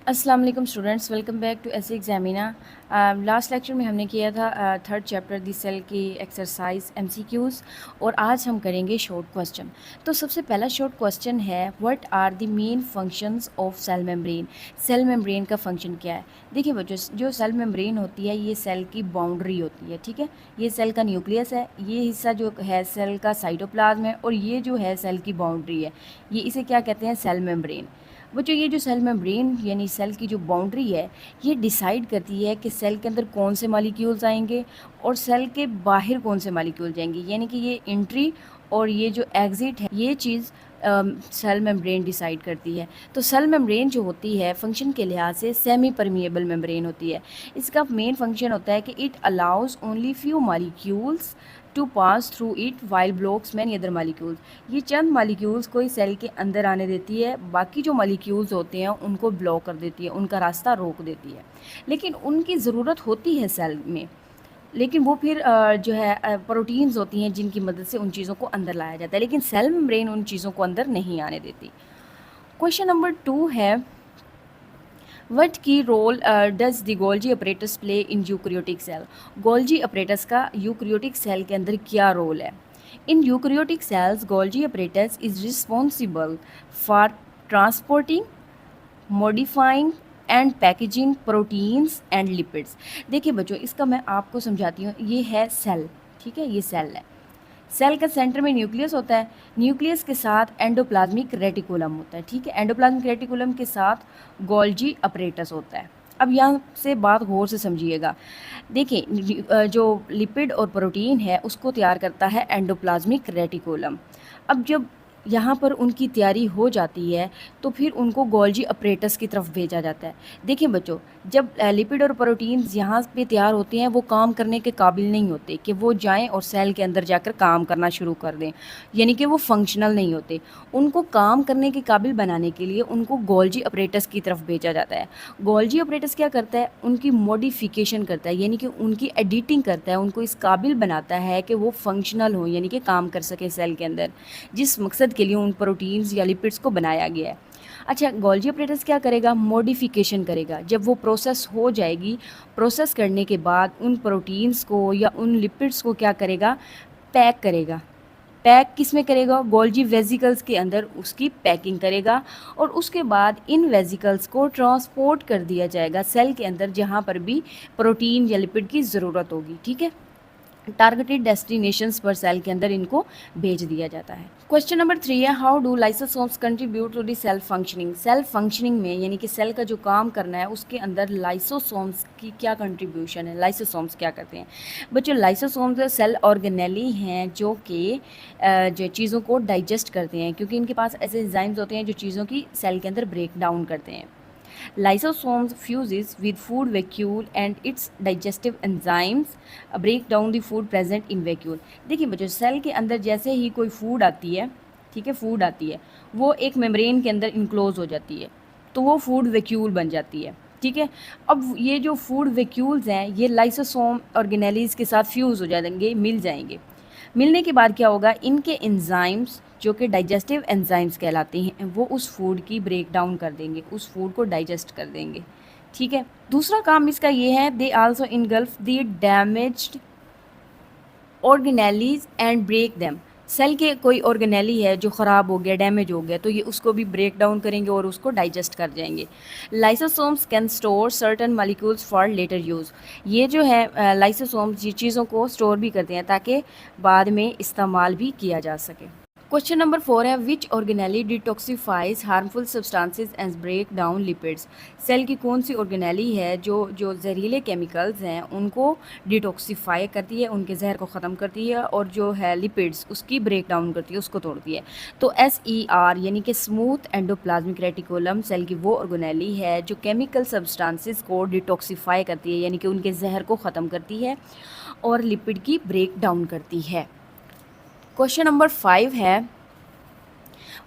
अस्सलाम वालेकुम students, welcome back to ऐसे एग्जामिना। लास्ट लेक्चर में हमने किया था थर्ड चैप्टर दी सेल की एक्सरसाइज एमसीक्यूज़ और आज हम करेंगे शॉर्ट क्वेश्चन। तो सबसे पहला शॉर्ट क्वेश्चन है, what are the main functions of cell membrane. Cell membrane का फंक्शन क्या है। देखिए बच्चों, जो सेल मेम्ब्रेन होती है ये सेल की बाउंड्री होती है, ठीक है। ये सेल का न्यूक्लियस है, ये हिस्सा जो है सेल का साइटोप्लाज्म है और ये जो है सेल की बाउंड्री है, ये इसे क्या कहते हैं, सेल मेम्ब्रेन। बच्चों ये जो सेल मेम्ब्रेन यानी सेल की जो बाउंड्री है ये डिसाइड करती है कि सेल के अंदर कौन से मॉलिक्यूल्स आएंगे और सेल के बाहर कौन से मॉलिक्यूल जाएंगे, यानी कि ये एंट्री और ये जो एग्ज़िट है ये चीज़ सेल मेम्ब्रेन डिसाइड करती है। तो सेल मेम्ब्रेन जो होती है फंक्शन के लिहाज से सेमी परमिएबल मेम्ब्रेन होती है। इसका मेन फंक्शन होता है कि it allows only few molecules to pass through it while blocks many other molecules. ये चंद मॉलिक्यूल्स को इस सेल के अंदर आने देती है, बाकी जो मॉलिक्यूल्स होते हैं उनको ब्लॉक कर देती है, उनका रास्ता रोक देती है। लेकिन उनकी ज़रूरत होती है सेल में, लेकिन वो फिर जो है प्रोटीन्स होती हैं जिनकी मदद से उन चीज़ों को अंदर लाया जाता है, लेकिन सेल मेम्ब्रेन उन चीज़ों को अंदर नहीं आने देती। क्वेश्चन नंबर 2 है, what key role does the Golgi apparatus play in eukaryotic cell. Golgi apparatus का यूक्रियोटिक सेल के अंदर क्या रोल है। In eukaryotic cells Golgi apparatus is responsible for transporting, modifying and packaging proteins and lipids. देखिए बच्चों, इसका मैं आपको समझाती हूँ। ये है सेल, ठीक है, ये सेल है। सेल के सेंटर में न्यूक्लियस होता है, न्यूक्लियस के साथ एंडोप्लाज्मिक रेटिकुलम होता है, ठीक है। एंडोप्लाज्मिक रेटिकुलम के साथ गोल्जी अपरेटस होता है। अब यहाँ से बात गौर से समझिएगा। देखिए जो लिपिड और प्रोटीन है उसको तैयार करता है एंडोप्लाज्मिक रेटिकुलम। अब जब यहाँ पर उनकी तैयारी हो जाती है तो फिर उनको गोल्जी अपरेटस की तरफ भेजा जाता है। देखिए बच्चों, जब लिपिड और प्रोटीन्स यहाँ पे तैयार होते हैं वो काम करने के काबिल नहीं होते कि वो जाएं और सेल के अंदर जाकर काम करना शुरू कर दें, यानी कि वो फंक्शनल नहीं होते। उनको काम करने के काबिल बनाने के लिए उनको गोल्जी अपरेटस की तरफ भेजा जाता है। गोल्जी अपरेटस क्या करता है, उनकी मॉडिफिकेशन करता है, यानी कि उनकी एडिटिंग करता है, उनको इस काबिल बनाता है कि वो फंक्शनल हो, यानी कि काम कर सके सेल के अंदर, जिस मकसद के लिए उन प्रोटीन्स या लिपिड्स को बनाया गया है। अच्छा, गोल्जी अपरेटस क्या करेगा, मॉडिफिकेशन करेगा। जब वो प्रोसेस हो जाएगी, प्रोसेस करने के बाद उन प्रोटीन्स को या उन लिपिड्स को क्या करेगा, पैक करेगा। पैक किस में करेगा, गोल्जी वेजिकल्स के अंदर उसकी पैकिंग करेगा और उसके बाद इन वेजिकल्स को ट्रांसपोर्ट कर दिया जाएगा सेल के अंदर जहाँ पर भी प्रोटीन या लिपिड की ज़रूरत होगी, ठीक है। टारगेटेड डेस्टिनेशंस पर सेल के अंदर इनको भेज दिया जाता है। क्वेश्चन नंबर 3 है, how do lysosomes contribute to the cell functioning. Cell functioning में यानी कि सेल का जो काम करना है उसके अंदर लाइसोसोम्स की क्या कंट्रीब्यूशन है, लाइसोसोम्स क्या करते हैं। बच्चों लाइसोसोम्स सेल ऑर्गेनेली हैं जो कि जो चीज़ों को डाइजेस्ट करते हैं, क्योंकि इनके पास ऐसे एंजाइम्स होते हैं जो चीज़ों की सेल के अंदर ब्रेक डाउन करते हैं। Lysosomes fuses with food vacuole and its digestive enzymes break down the food present in vacuole। देखिए बच्चों, सेल के अंदर जैसे ही कोई फूड आती है, ठीक है, फूड आती है, वो एक मेम्ब्रेन के अंदर इनक्लोज हो जाती है, तो वो फूड वैक्यूल बन जाती है, ठीक है। अब ये जो फूड वैक्यूल्स हैं ये लाइसोसोम ऑर्गेनेलीज के साथ फ्यूज़ हो जाएंगे, मिल जाएंगे। मिलने के बाद क्या होगा, इनके एंजाइम्स जो कि डाइजेस्टिव एंजाइम्स कहलाते हैं वो उस फूड की ब्रेक डाउन कर देंगे, उस फूड को डाइजेस्ट कर देंगे, ठीक है। दूसरा काम इसका ये है, they also engulf the damaged organelles and break them. Cell के कोई ऑर्गेनेली है जो ख़राब हो गया, डैमेज हो गया, तो ये उसको भी ब्रेक डाउन करेंगे और उसको डाइजेस्ट कर जाएंगे। Lysosomes can store certain molecules for later use. ये जो है लाइसोसोम्स ये चीज़ों को स्टोर भी करते हैं ताकि बाद में इस्तेमाल भी किया जा सके। क्वेश्चन नंबर 4 है, which organelle detoxifies harmful substances and break down lipids. Cell की कौन सी ऑर्गेनेली है जो जहरीले केमिकल्स हैं उनको डिटॉक्सिफाई करती है, उनके जहर को ख़त्म करती है, और जो है लिपिड्स उसकी ब्रेक डाउन करती है, उसको तोड़ती है। तो SER यानी कि स्मूथ एंडोप्लाज्मिक रेटिकुलम सेल की वो ऑर्गेनेली है जो केमिकल सब्सटेंसेस को डिटॉक्सिफाई करती है, यानी कि उनके जहर को ख़त्म करती है और लिपिड की ब्रेक डाउन करती है। क्वेश्चन नंबर 5 है,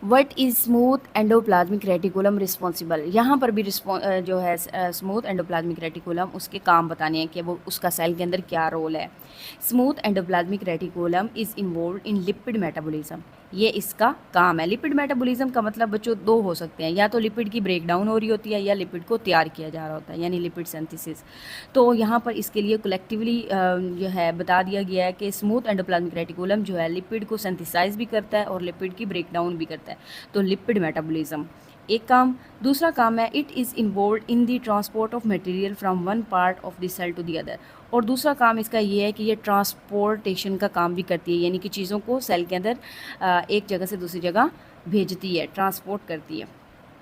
what is smooth endoplasmic reticulum responsible. यहाँ पर भी जो है स्मूथ एंडोप्लाज्मिक रेटिकुलम उसके काम बताने हैं कि वो उसका सेल के अंदर क्या रोल है। Smooth endoplasmic reticulum is involve in lipid metabolism. ये इसका काम है। लिपिड मेटाबॉलिज्म का मतलब बच्चों दो हो सकते हैं, या तो लिपिड की ब्रेक डाउन हो रही होती है या लिपिड को तैयार किया जा रहा होता है, यानी लिपिड सिंथेसिस। तो यहाँ पर इसके लिए कलेक्टिवली जो है बता दिया गया है कि स्मूथ एंडोप्लाज्मिक रेटिकुलम जो है लिपिड को सिंथेसाइज भी करता है और लिपिड की ब्रेक डाउन भी करता है। तो लिपिड मेटाबॉलिज्म एक काम। दूसरा काम है it is involve in the transport of material from one part of the cell to the other. और दूसरा काम इसका ये है कि ये ट्रांसपोर्टेशन का काम भी करती है, यानी कि चीज़ों को सेल के अंदर एक जगह से दूसरी जगह भेजती है, ट्रांसपोर्ट करती है।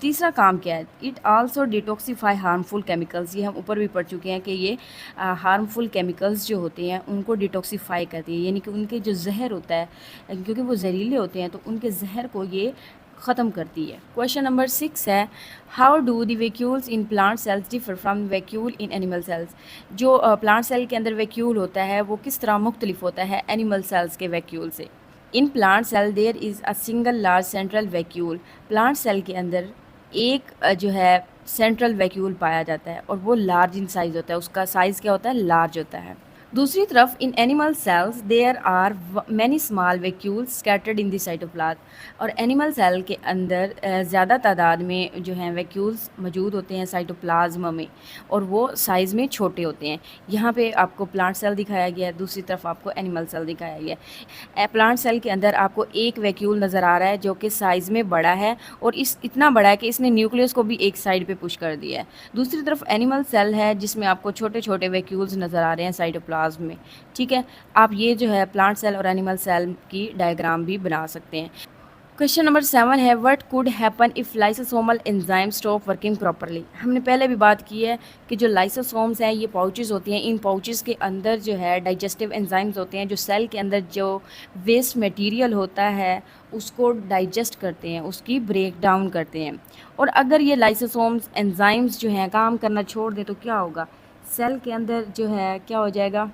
तीसरा काम क्या है, it also detoxify harmful chemicals. ये हम ऊपर भी पढ़ चुके हैं कि ये हार्मफुल केमिकल्स जो होते हैं उनको डिटॉक्सीफाई करती है, यानी कि उनके जो जहर होता है, क्योंकि वो जहरीले होते हैं तो उनके जहर को ये ख़त्म करती है। क्वेश्चन नंबर 6 है, how do the vacuoles in plant cells differ from vacuole in animal sales. जो प्लांट सेल के अंदर वैक्यूल होता है वो किस तरह मुख्तलिफ होता है एनिमल सेल्स के वैक्यूल से। In plant cell there is a single large central vacuole. Plant cell के अंदर एक जो है सेंट्रल वैक्यूल पाया जाता है और वो लार्ज इन साइज़ होता है, उसका साइज़ क्या होता है, लार्ज होता है। दूसरी तरफ in animal cells there are many small vacuoles scattered in the cytoplasm. और एनिमल सेल के अंदर ज़्यादा तादाद में जो हैं वैक्यूल्स मौजूद होते हैं साइटोप्लाज्म में, और वो साइज़ में छोटे होते हैं। यहाँ पे आपको प्लांट सेल दिखाया गया है, दूसरी तरफ आपको एनिमल सेल दिखाया गया है। प्लांट सेल के अंदर आपको एक वैक्यूल नज़र आ रहा है जो कि साइज़ में बड़ा है, और इस इतना बड़ा है कि इसने न्यूक्लियस को भी एक साइड पे पुश कर दिया है। दूसरी तरफ एनिमल सेल है जिसमें आपको छोटे छोटे वैक्यूल्स नज़र आ रहे हैं साइटोप्लाज्म में। ठीक है, आप ये जो है प्लांट सेल और एनिमल सेल की डायग्राम भी बना सकते हैं। क्वेश्चन नंबर 7 है, what could happen if lysosomal enzyme stop working properly. हमने पहले भी बात की है कि जो लाइसोसोम्स हैं ये पाउचेस होती हैं, इन पाउचेस के अंदर जो है डाइजेस्टिव एंजाइम्स होते हैं जो सेल के अंदर जो वेस्ट मटेरियल होता है उसको डाइजेस्ट करते हैं, उसकी ब्रेक डाउन करते हैं। और अगर ये लाइसोसोम्स एंजाइम्स जो हैं काम करना छोड़ दें तो क्या होगा, सेल के अंदर जो है क्या हो जाएगा,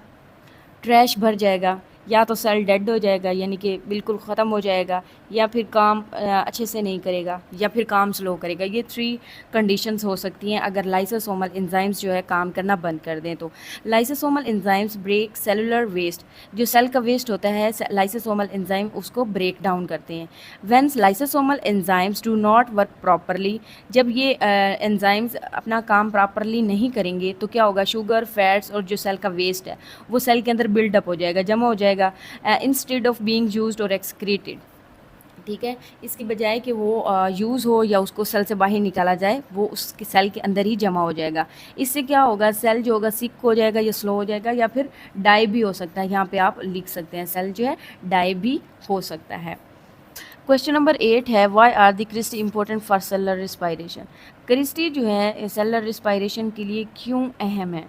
ट्रैश भर जाएगा, या तो सेल डेड हो जाएगा यानी कि बिल्कुल ख़त्म हो जाएगा, या फिर काम अच्छे से नहीं करेगा, या फिर काम स्लो करेगा। ये 3 कंडीशंस हो सकती हैं अगर लाइसोसोमल एंजाइम्स जो है काम करना बंद कर दें तो। Lysosomal enzymes break cellular waste, जो सेल का वेस्ट होता है लाइसोसोमल एंजाइम उसको ब्रेक डाउन करते हैं। When lysosomal enzymes do not work properly, जब ये एंजाइम्स अपना काम प्रॉपरली नहीं करेंगे तो क्या होगा, शुगर, फैट्स और जो सेल का वेस्ट है वो सेल के अंदर बिल्डअप हो जाएगा, जमा हो जाएगा, इंस्टेड ऑफ बीइंग यूज्ड और एक्सक्रीटेड। ठीक है, इसकी बजाय कि वो यूज़ हो या उसको सेल से बाहर निकाला जाए, वो उसके सेल के अंदर ही जमा हो जाएगा। इससे क्या होगा, सेल जो होगा सिक हो जाएगा या स्लो हो जाएगा या फिर डाई भी हो सकता है। यहाँ पे आप लिख सकते हैं सेल जो है डाई भी हो सकता है। क्वेश्चन नंबर 8 है, why are the cristae important for cellular respiration. Cristae जो है सेलुलर रिस्पायरेशन के लिए क्यों अहम है।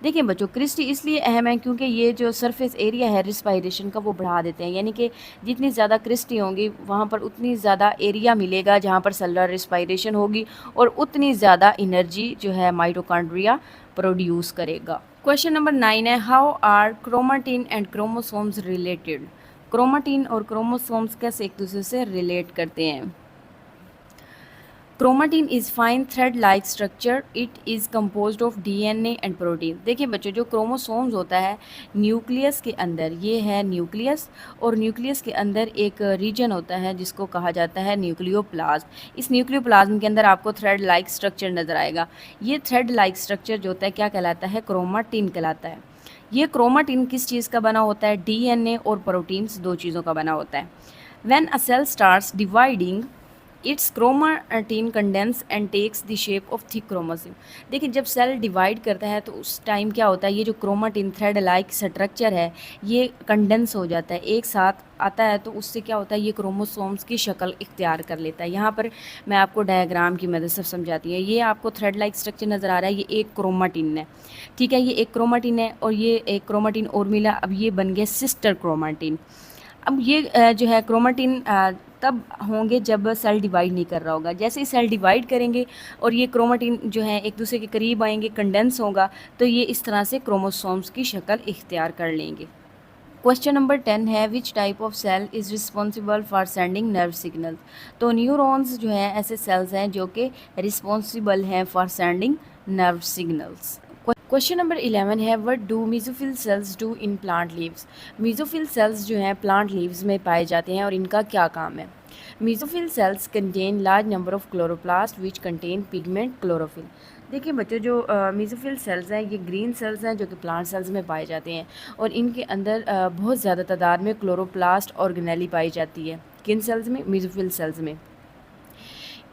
देखिए बच्चों, क्रिस्टी इसलिए अहम है क्योंकि ये जो सरफेस एरिया है रिस्पायरेशन का वो बढ़ा देते हैं, यानी कि जितनी ज़्यादा क्रिस्टी होंगी वहाँ पर उतनी ज़्यादा एरिया मिलेगा जहाँ पर सेलुलर रिस्पायरेशन होगी, और उतनी ज़्यादा एनर्जी जो है माइटोकॉन्ड्रिया प्रोड्यूस करेगा। क्वेश्चन नंबर 9 है, how are chromatin and chromosomes related. Chromatin और क्रोमोसोम्स कैसे एक दूसरे से रिलेट करते हैं। Chromatin is fine thread like structure, it is composed of DNA and protein. देखिए बच्चों, जो क्रोमोसोम्स होता है न्यूक्लियस के अंदर, ये है न्यूक्लियस, और न्यूक्लियस के अंदर एक रीजन होता है जिसको कहा जाता है न्यूक्लियोप्लाज्म। इस न्यूक्लियोप्लाज्म के अंदर आपको थ्रेड लाइक स्ट्रक्चर नज़र आएगा। ये थ्रेड लाइक स्ट्रक्चर जो होता है क्या कहलाता है, क्रोमाटिन कहलाता है। ये क्रोमाटिन किस चीज़ का बना होता है, डीएनए और प्रोटीन्स, दो चीज़ों का बना होता है। When a cell starts dividing its chromatin condense and takes the shape of thick chromosome. देखिए जब सेल डिवाइड करता है तो उस टाइम क्या होता है, ये जो क्रोमाटिन थ्रेड लाइक स्ट्रक्चर है ये कंडेंस हो जाता है, एक साथ आता है, तो उससे क्या होता है, ये क्रोमोसोम्स की शक्ल इख्तियार कर लेता है। यहाँ पर मैं आपको डायग्राम की मदद से समझाती हूँ। ये आपको थ्रेड लाइक स्ट्रक्चर नज़र आ रहा है, ये एक क्रोमाटिन है। ठीक है, ये एक क्रोमाटिन है और ये एक क्रोमाटिन और मिला, अब ये बन गया सिस्टर क्रोमाटिन। अब ये जो है क्रोमाटिन तब होंगे जब सेल डिवाइड नहीं कर रहा होगा। जैसे ही सेल डिवाइड करेंगे और ये क्रोमाटिन जो है एक दूसरे के करीब आएंगे, कंडेंस होगा, तो ये इस तरह से क्रोमोसोम्स की शक्ल इख्तियार कर लेंगे। क्वेश्चन नंबर 10 है, which type of cell is responsible for sending nerve signal. तो न्यूरॉन्स जो हैं ऐसे सेल्स हैं जो कि रिस्पॉन्सिबल हैं for sending nerve signals. Question number 11 है what do mesophyll cells do in plant leaves. Mesophyll cells जो हैं प्लांट लीव्स में पाए जाते हैं और इनका क्या काम है। Mesophyll sales contain large number of chloroplast which contain pigment chlorophyll. देखिए बच्चों, जो मेसोफिल सेल्स हैं ये ग्रीन सेल्स हैं जो कि प्लांट सेल्स में पाए जाते हैं और इनके अंदर बहुत ज़्यादा तादाद में क्लोरोप्लास्ट ऑर्गेनेली पाई जाती है। किन सेल्स में? मेसोफिल सेल्स में,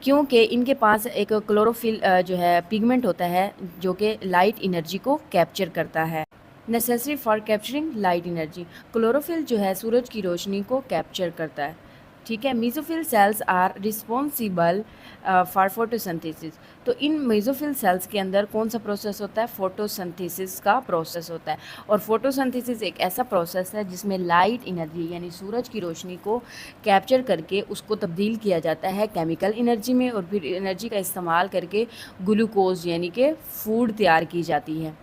क्योंकि इनके पास एक क्लोरोफिल जो है पिगमेंट होता है जो कि लाइट एनर्जी को कैप्चर करता है। Necessary for capturing light energy, chlorophyll जो है सूरज की रोशनी को कैप्चर करता है। ठीक है। Mesophyll cells are responsible for photosynthesis. तो इन मेसोफिल सेल्स के अंदर कौन सा प्रोसेस होता है? फोटोसिंथेसिस का प्रोसेस होता है। और फोटोसिंथेसिस एक ऐसा प्रोसेस है जिसमें लाइट एनर्जी यानी सूरज की रोशनी को कैप्चर करके उसको तब्दील किया जाता है केमिकल एनर्जी में और फिर एनर्जी का इस्तेमाल करके ग्लूकोज यानी कि फूड तैयार की जाती है।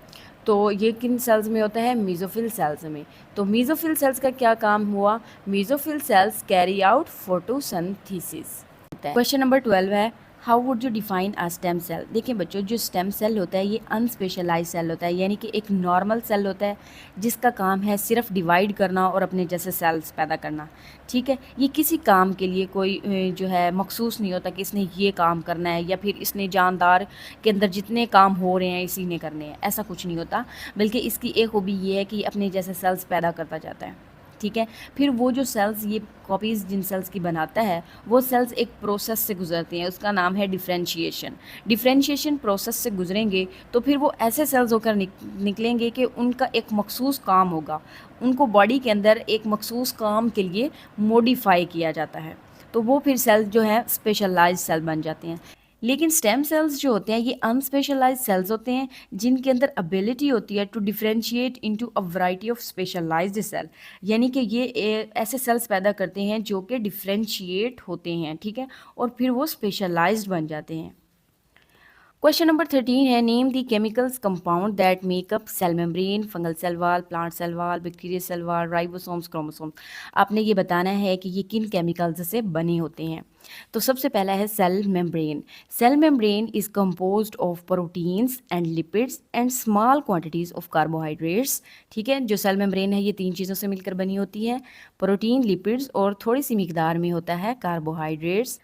तो ये किन सेल्स में होता है? मेसोफिल सेल्स में। तो मेसोफिल सेल्स का क्या काम हुआ? Mesophyll cells carry out photosynthesis. Question number 12 है how would you define a stem cell. देखिए बच्चों, जो स्टेम सेल होता है ये अनस्पेशलाइज सेल होता है, यानी कि एक नॉर्मल सेल होता है जिसका काम है सिर्फ डिवाइड करना और अपने जैसे सेल्स पैदा करना। ठीक है। ये किसी काम के लिए कोई जो है मखसूस नहीं होता कि इसने ये काम करना है या फिर इसने जानदार के अंदर जितने काम हो रहे हैं इसी ने करने हैं, ऐसा कुछ नहीं होता। बल्कि इसकी एक खूबी ये है कि अपने जैसे सेल्स पैदा करता जाता है। ठीक है। फिर वो जो सेल्स ये कॉपीज़ जिन सेल्स की बनाता है वो सेल्स एक प्रोसेस से गुजरती हैं, उसका नाम है डिफ्रेंशिएशन। डिफ्रेंशिएशन प्रोसेस से गुजरेंगे तो फिर वो ऐसे सेल्स होकर निकलेंगे कि उनका एक मखसूस काम होगा, उनको बॉडी के अंदर एक मखसूस काम के लिए मॉडिफाई किया जाता है, तो वो फिर सेल्स जो है स्पेशलाइज्ड सेल बन जाते हैं। लेकिन स्टेम सेल्स जो होते हैं ये अनस्पेशलाइज्ड सेल्स होते हैं जिनके अंदर एबिलिटी होती है to differentiate into a variety of specialised cell, यानी कि ये ऐसे सेल्स पैदा करते हैं जो कि डिफरेंशिएट होते हैं। ठीक है। और फिर वो स्पेशलाइज्ड बन जाते हैं। क्वेश्चन नंबर 13 है name the chemicals compound that make up cell membrane, fungal cell wall, plant cell wall, bacteria cell wall, ribosomes, chromosomes. आपने ये बताना है कि ये किन केमिकल्स से बने होते हैं। तो सबसे पहला है cell membrane. Cell membrane is composed of proteins and lipids and small quantities of carbohydrates. ठीक है। जो सेल मेम्ब्रेन है ये 3 चीज़ों से मिलकर बनी होती है, प्रोटीन, लिपिड्स और थोड़ी सी मिकदार में होता है कार्बोहाइड्रेट्स।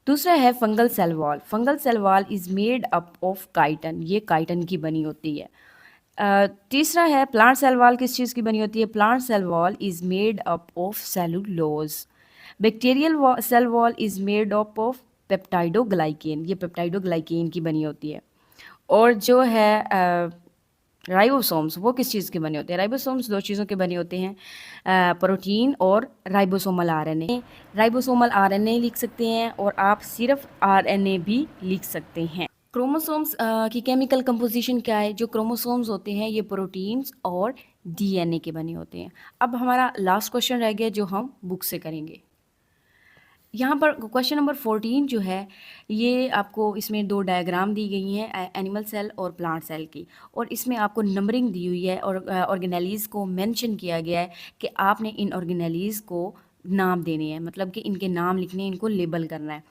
दूसरा है fungal cell wall. Fungal cell wall is made up of chitin, ये काइटन की बनी होती है। तीसरा है प्लांट सेल वॉल, किस चीज़ की बनी होती है? Plant cell wall is made up of cellulose. Bacterial cell wall is made up of peptidoglycan, ये पेप्टाइडोग्लाइकेन की बनी होती है। और जो है राइबोसोम्स, वो किस चीज़ के बने होते हैं? राइबोसोम्स 2 चीज़ों के बने होते हैं, प्रोटीन और राइबोसोमल आरएनए। राइबोसोमल आरएनए लिख सकते हैं और आप सिर्फ आरएनए भी लिख सकते हैं। क्रोमोसोम्स की केमिकल कंपोजिशन क्या है? जो क्रोमोसोम्स होते हैं ये प्रोटीन्स और डीएनए के बने होते हैं। अब हमारा लास्ट क्वेश्चन रह गया जो हम बुक से करेंगे। यहाँ पर क्वेश्चन नंबर 14 जो है ये आपको इसमें 2 डायग्राम दी गई हैं एनिमल सेल और प्लांट सेल की, और इसमें आपको नंबरिंग दी हुई है और ऑर्गेनेलीज़ को मेंशन किया गया है कि आपने इन ऑर्गेनेलीज़ को नाम देने हैं, मतलब कि इनके नाम लिखने, इनको लेबल करना है।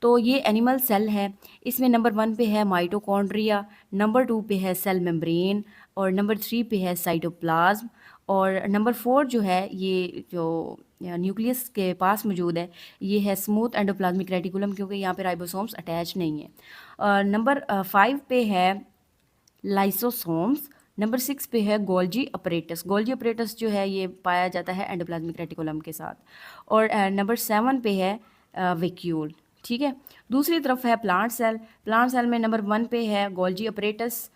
तो ये एनिमल सेल है, इसमें नंबर 1 पे है माइटोकॉन्ड्रिया, नंबर 2 पे है सेल मेम्ब्रेन और नंबर 3 पे है साइटोप्लाज्म और नंबर 4 जो है ये जो न्यूक्लियस के पास मौजूद है ये है स्मूथ एंडोप्लाज्मिक रेटिकुलम, क्योंकि यहाँ पे राइबोसोम्स अटैच नहीं है। नंबर 5 पे है लाइसोसोम्स, नंबर 6 पे है गोल्जी अपरेटस। गोल्जी अपरेटस जो है ये पाया जाता है एंडोप्लाज्मिक रेटिकुलम के साथ। और नंबर 7 पे है वैक्यूल। ठीक है। दूसरी तरफ है प्लांट सेल। प्लांट सेल में नंबर 1 पे है गोल्जी अपरेटस,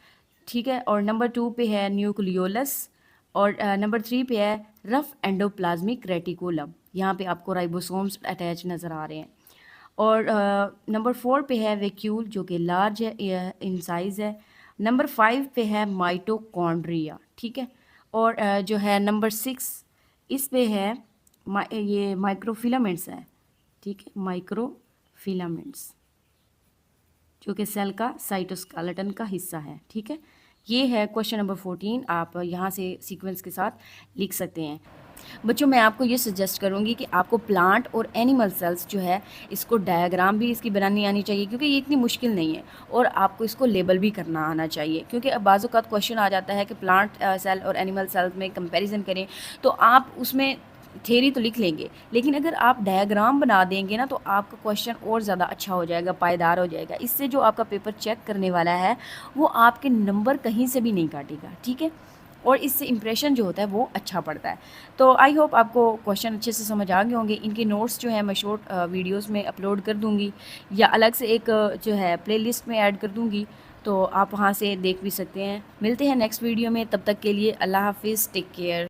ठीक है, और नंबर 2 पे है न्यूक्लियोलस और नंबर 3 पे है रफ एंडोप्लाज्मिक रेटिकुलम। यहाँ पे आपको राइबोसोम्स अटैच नज़र आ रहे हैं। और नंबर 4 पे है वैक्यूल जो कि लार्ज है इन साइज़ है। नंबर 5 पे है माइटोकॉन्ड्रिया। ठीक है। और जो है नंबर 6 इस पे है ये माइक्रोफिलामेंट्स है। ठीक है, माइक्रोफिलामेंट्स जो कि सेल का साइटोस्केलेटन का हिस्सा है। ठीक है। ये है क्वेश्चन नंबर 14, आप यहाँ से सीक्वेंस के साथ लिख सकते हैं। बच्चों मैं आपको ये सजेस्ट करूँगी कि आपको प्लांट और एनिमल सेल्स जो है इसको डायग्राम भी इसकी बनानी आनी चाहिए, क्योंकि ये इतनी मुश्किल नहीं है, और आपको इसको लेबल भी करना आना चाहिए, क्योंकि अब बाज़ औक़ात क्वेश्चन आ जाता है कि प्लांट सेल और एनिमल सेल्स में कंपैरिजन करें, तो आप उसमें थ्योरी तो लिख लेंगे, लेकिन अगर आप डायग्राम बना देंगे ना तो आपका क्वेश्चन और ज़्यादा अच्छा हो जाएगा, पायदार हो जाएगा। इससे जो आपका पेपर चेक करने वाला है वो आपके नंबर कहीं से भी नहीं काटेगा, ठीक है? और इससे इम्प्रेशन जो होता है वो अच्छा पड़ता है। तो आई होप आपको क्वेश्चन अच्छे से समझ आ गए होंगे। इनके नोट्स जो हैं मैं शॉर्ट वीडियोस में अपलोड कर दूँगी, या अलग से एक जो है प्लेलिस्ट में ऐड कर दूँगी, तो आप वहाँ से देख भी सकते हैं। मिलते हैं नेक्स्ट वीडियो में, तब तक के लिए अल्लाह हाफ़िज़, टेक केयर।